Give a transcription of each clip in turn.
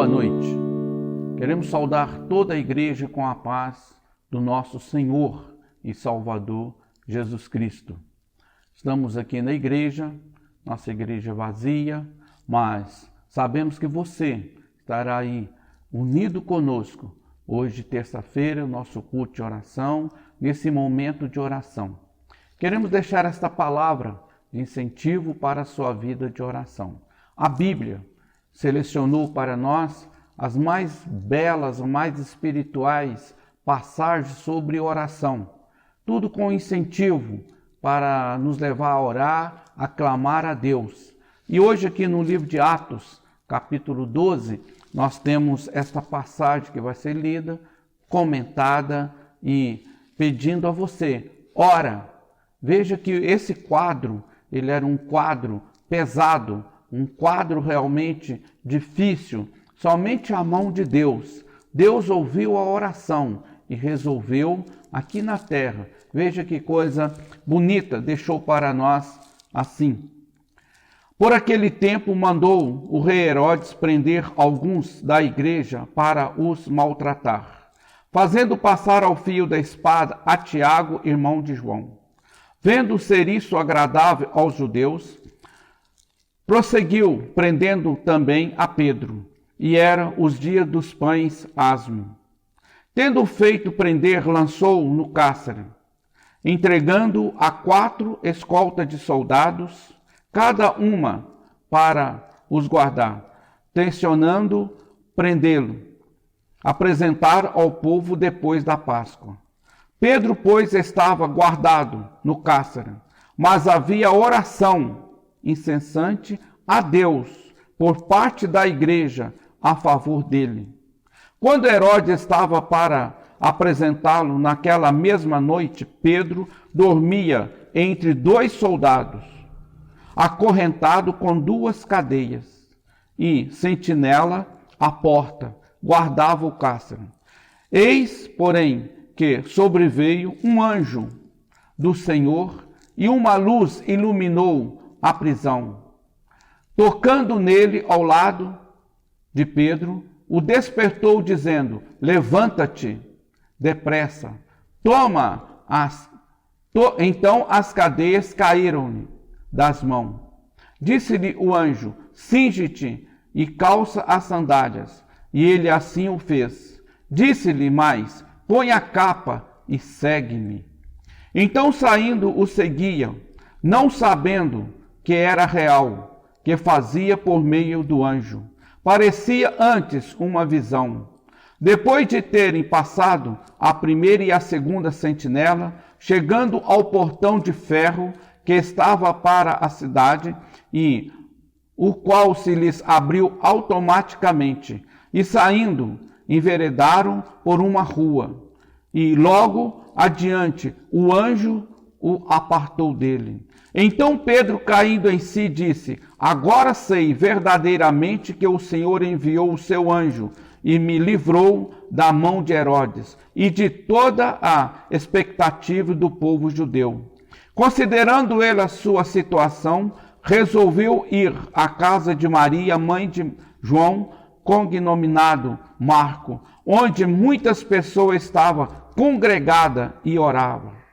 Boa noite. Queremos saudar toda a igreja com a paz do nosso Senhor e Salvador Jesus Cristo. Estamos aqui na igreja, nossa igreja vazia, mas sabemos que você estará aí unido conosco. Hoje, terça-feira, o nosso culto de oração, nesse momento de oração. Queremos deixar esta palavra de incentivo para a sua vida de oração. A Bíblia selecionou para nós as mais belas, mais espirituais passagens sobre oração. Tudo com incentivo para nos levar a orar, a clamar a Deus. E hoje aqui no livro de Atos, capítulo 12, nós temos esta passagem que vai ser lida, comentada e pedindo a você, ora. Veja que esse quadro, ele era um quadro pesado, um quadro realmente difícil. Somente a mão de Deus. Deus ouviu a oração e resolveu aqui na terra. Veja que coisa bonita deixou para nós assim. Por aquele tempo mandou o rei Herodes prender alguns da igreja para os maltratar, fazendo passar ao fio da espada a Tiago, irmão de João. Vendo ser isso agradável aos judeus, prosseguiu prendendo também a Pedro, e era os dias dos pães asmo. Tendo feito prender, lançou-o no cárcere, entregando-o a 4 escoltas de soldados, cada uma para os guardar, tencionando prendê-lo, apresentar ao povo depois da Páscoa. Pedro, pois, estava guardado no cárcere, mas havia oração incessante a Deus por parte da igreja a favor dele. Quando Herodes estava para apresentá-lo naquela mesma noite, Pedro dormia entre 2 soldados, acorrentado com 2 cadeias, e sentinela à porta guardava o cárcere. Eis, porém, que sobreveio um anjo do Senhor e uma luz iluminou a prisão. Tocando nele ao lado de Pedro, o despertou dizendo, levanta-te depressa, Então as cadeias caíram-lhe das mãos. Disse-lhe o anjo, cinge-te e calça as sandálias. E ele assim o fez. Disse-lhe mais, põe a capa e segue-me. Então saindo o seguiam, não sabendo que era real, que fazia por meio do anjo. Parecia antes uma visão. Depois de terem passado a primeira e a segunda sentinela, chegando ao portão de ferro que estava para a cidade, e o qual se lhes abriu automaticamente, e saindo, enveredaram por uma rua, e logo adiante o anjo o apartou dele. Então Pedro, caindo em si, disse, agora sei verdadeiramente que o Senhor enviou o seu anjo e me livrou da mão de Herodes e de toda a expectativa do povo judeu. Considerando ele a sua situação, resolveu ir à casa de Maria, mãe de João, cognominado Marco, onde muitas pessoas estavam congregadas e oravam.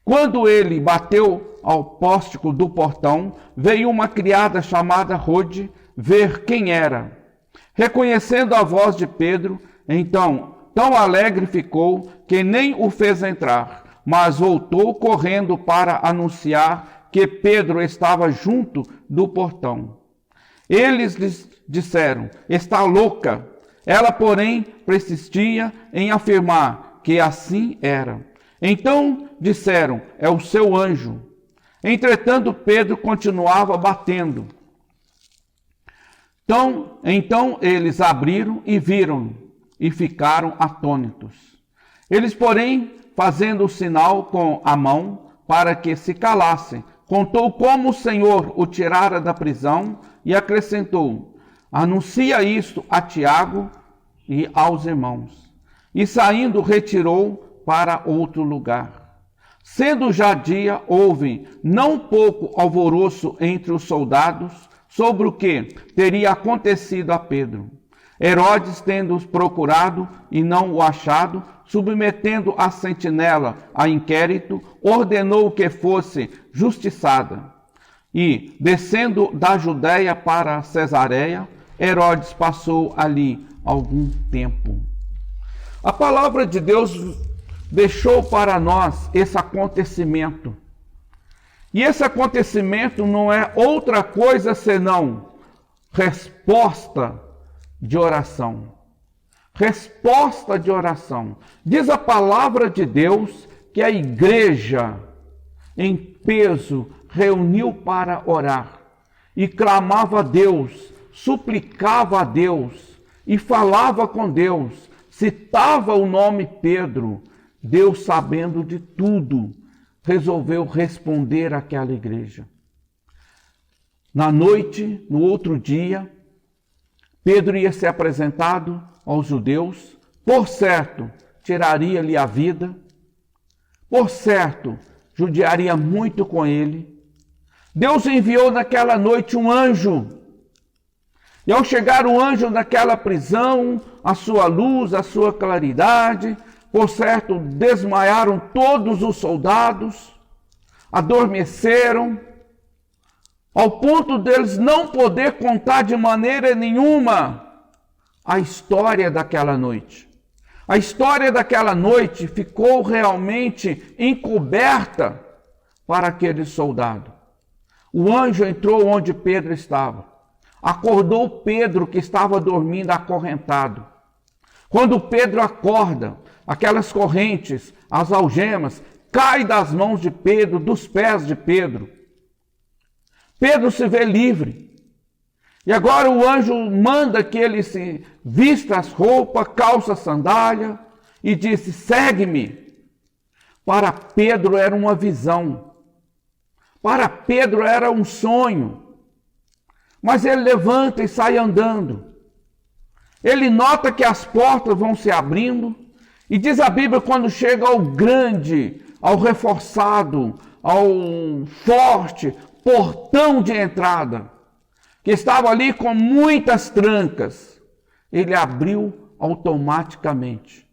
Quando ele bateu ao pórtico do portão, veio uma criada chamada Rode ver quem era. Reconhecendo a voz de Pedro, então, tão alegre ficou que nem o fez entrar, mas voltou correndo para anunciar que Pedro estava junto do portão. Eles lhes disseram, está louca. Ela, porém, persistia em afirmar que assim era. Então disseram, é o seu anjo. Entretanto, Pedro continuava batendo. Então eles abriram e viram e ficaram atônitos. Eles, porém, fazendo o sinal com a mão para que se calassem, contou como o Senhor o tirara da prisão e acrescentou, anuncia isto a Tiago e aos irmãos. E saindo, retirou para outro lugar. Sendo já dia, houve não pouco alvoroço entre os soldados sobre o que teria acontecido a Pedro. Herodes, tendo-os procurado e não o achado, submetendo a sentinela a inquérito, ordenou que fosse justiçada. E, descendo da Judéia para Cesareia, Herodes passou ali algum tempo. A palavra de Deus deixou para nós esse acontecimento. E esse acontecimento não é outra coisa senão resposta de oração. Resposta de oração. Diz a palavra de Deus que a igreja, em peso, reuniu para orar e clamava a Deus, suplicava a Deus e falava com Deus, citava o nome Pedro. Deus, sabendo de tudo, resolveu responder àquela igreja. Na noite, no outro dia, Pedro ia ser apresentado aos judeus, por certo, tiraria-lhe a vida, por certo, judiaria muito com ele. Deus enviou naquela noite um anjo, e ao chegar o anjo naquela prisão, a sua luz, a sua claridade, por certo, desmaiaram todos os soldados, adormeceram, ao ponto deles não poder contar de maneira nenhuma a história daquela noite. A história daquela noite ficou realmente encoberta para aquele soldado. O anjo entrou onde Pedro estava, acordou Pedro que estava dormindo acorrentado. Quando Pedro acorda, aquelas correntes, as algemas, caem das mãos de Pedro, dos pés de Pedro. Pedro se vê livre. E agora o anjo manda que ele se vista as roupas, calça a sandália e disse: segue-me. Para Pedro era uma visão. Para Pedro era um sonho. Mas ele levanta e sai andando. Ele nota que as portas vão se abrindo. E diz a Bíblia, quando chega ao grande, ao reforçado, ao forte portão de entrada, que estava ali com muitas trancas, ele abriu automaticamente.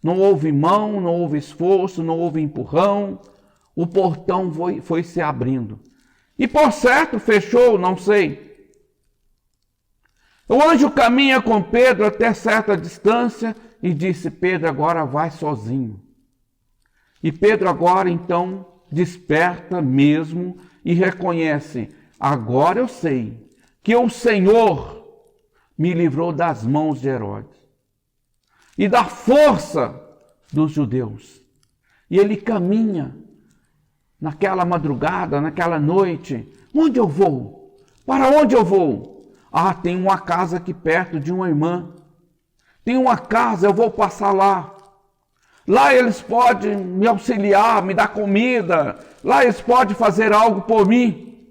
Não houve mão, não houve esforço, não houve empurrão. O portão foi se abrindo. E por certo fechou, não sei. O anjo caminha com Pedro até certa distância e disse: Pedro, agora vai sozinho. E Pedro agora então desperta mesmo e reconhece: agora eu sei que o Senhor me livrou das mãos de Herodes e da força dos judeus. E ele caminha naquela madrugada, naquela noite. Onde eu vou? Para onde eu vou? Ah, tem uma casa aqui perto de uma irmã. Tem uma casa, eu vou passar lá. Lá eles podem me auxiliar, me dar comida. Lá eles podem fazer algo por mim.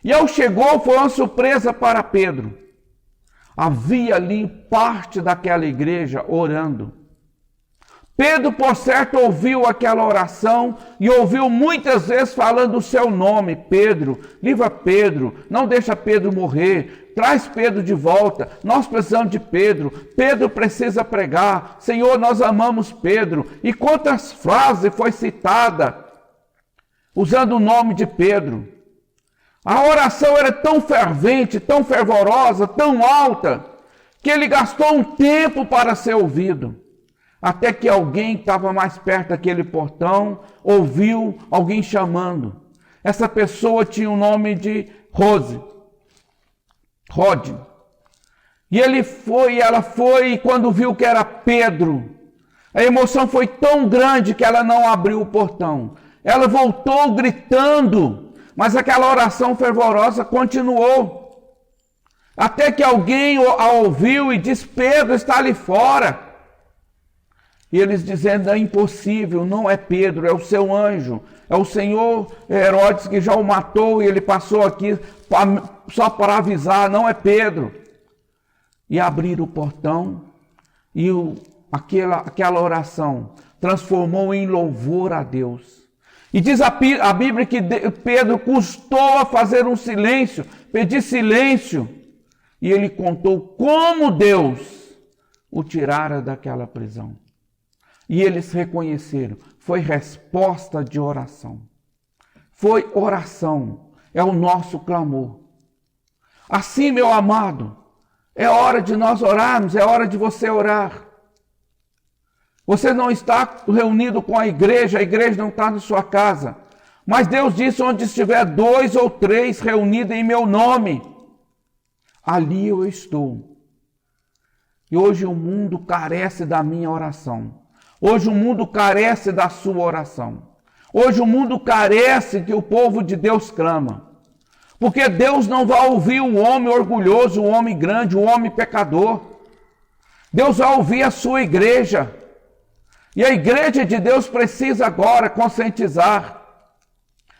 E ao chegou, foi uma surpresa para Pedro. Havia ali parte daquela igreja orando. Pedro, por certo, ouviu aquela oração e ouviu muitas vezes falando o seu nome: Pedro, livra Pedro, não deixa Pedro morrer, traz Pedro de volta, nós precisamos de Pedro, Pedro precisa pregar, Senhor, nós amamos Pedro. E quantas frases foi citada usando o nome de Pedro. A oração era tão fervente, tão fervorosa, tão alta, que ele gastou um tempo para ser ouvido. Até que alguém que estava mais perto daquele portão ouviu alguém chamando. Essa pessoa tinha o nome de Rod. E ela foi, e quando viu que era Pedro, a emoção foi tão grande que ela não abriu o portão. Ela voltou gritando, mas aquela oração fervorosa continuou. Até que alguém a ouviu e disse: Pedro está ali fora. E eles dizendo: é impossível, não é Pedro, é o seu anjo, é o senhor Herodes que já o matou e ele passou aqui só para avisar, não é Pedro. E abriram o portão e aquela oração transformou em louvor a Deus. E diz a Bíblia que Pedro custou a fazer um silêncio, pedir silêncio. e ele contou como Deus o tirara daquela prisão. E eles reconheceram, foi resposta de oração. Foi oração, é o nosso clamor. Assim, meu amado, é hora de nós orarmos, é hora de você orar. Você não está reunido com a igreja não está na sua casa. Mas Deus disse, onde estiver 2 ou 3 reunidos em meu nome, ali eu estou. E hoje o mundo carece da minha oração. Hoje o mundo carece da sua oração. Hoje o mundo carece que o povo de Deus clama. Porque Deus não vai ouvir o homem orgulhoso, o homem grande, o homem pecador. Deus vai ouvir a sua igreja. E a igreja de Deus precisa agora conscientizar.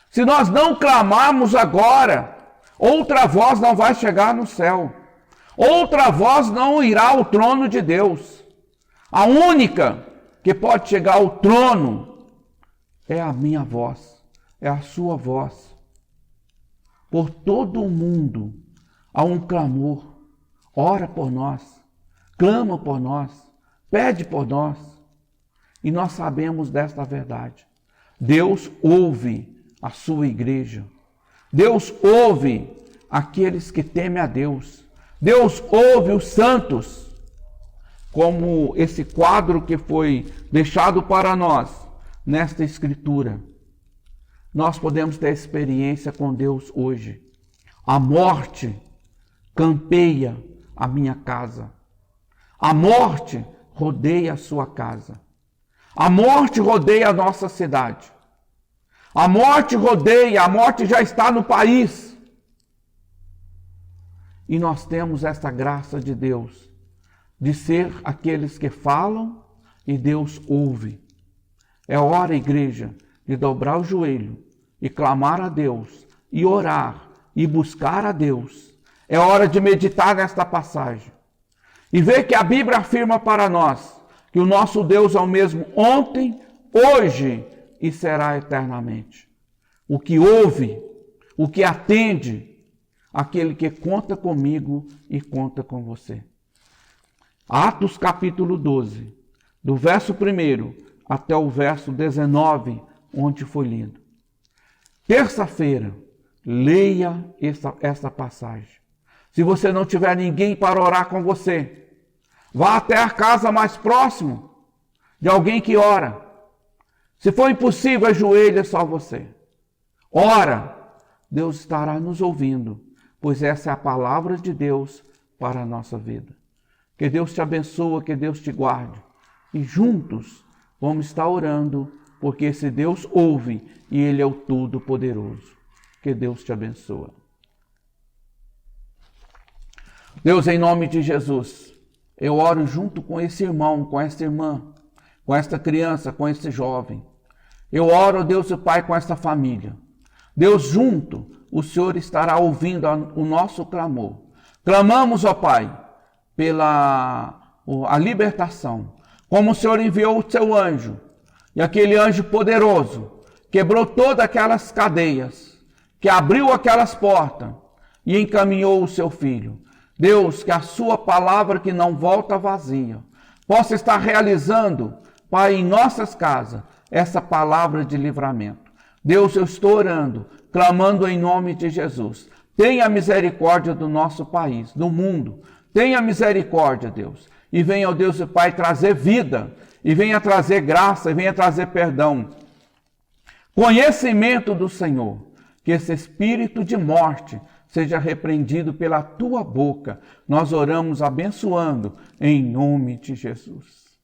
Se nós não clamarmos agora, outra voz não vai chegar no céu. Outra voz não irá ao trono de Deus. A única que pode chegar ao trono é a minha voz, é a sua voz. Por todo o mundo há um clamor. Ora por nós, clama por nós, pede por nós. E nós sabemos desta verdade. Deus ouve a sua igreja. Deus ouve aqueles que temem a Deus. Deus ouve os santos. Como esse quadro que foi deixado para nós nesta escritura. Nós podemos ter experiência com Deus hoje. A morte campeia a minha casa. A morte rodeia a sua casa. A morte rodeia a nossa cidade. A morte rodeia, a morte já está no país. E nós temos esta graça de Deus, de ser aqueles que falam e Deus ouve. É hora, igreja, de dobrar o joelho e clamar a Deus, e orar, e buscar a Deus. É hora de meditar nesta passagem. E ver que a Bíblia afirma para nós que o nosso Deus é o mesmo ontem, hoje e será eternamente. O que ouve, o que atende, aquele que conta comigo e conta com você. Atos capítulo 12, do verso 1 até o verso 19, onde foi lido. Terça-feira, leia esta passagem. Se você não tiver ninguém para orar com você, vá até a casa mais próxima de alguém que ora. Se for impossível, ajoelha só você. Ora, Deus estará nos ouvindo, pois essa é a palavra de Deus para a nossa vida. Que Deus te abençoe, que Deus te guarde. E juntos vamos estar orando, porque esse Deus ouve e Ele é o Todo-Poderoso. Que Deus te abençoe. Deus, em nome de Jesus, eu oro junto com esse irmão, com esta irmã, com esta criança, com esse jovem. Eu oro, Deus e Pai, com esta família. Deus, junto, o Senhor estará ouvindo o nosso clamor. Clamamos, ó Pai, pela a libertação. Como o Senhor enviou o seu anjo, e aquele anjo poderoso quebrou todas aquelas cadeias, que abriu aquelas portas e encaminhou o seu filho. Deus, que a sua palavra que não volta vazia, possa estar realizando, Pai, em nossas casas, essa palavra de livramento. Deus, eu estou orando, clamando em nome de Jesus. Tenha misericórdia do nosso país, do mundo. Tenha misericórdia, Deus. E venha, ó Deus e Pai, trazer vida, e venha trazer graça, e venha trazer perdão. Conhecimento do Senhor. Que esse espírito de morte seja repreendido pela tua boca. Nós oramos abençoando em nome de Jesus.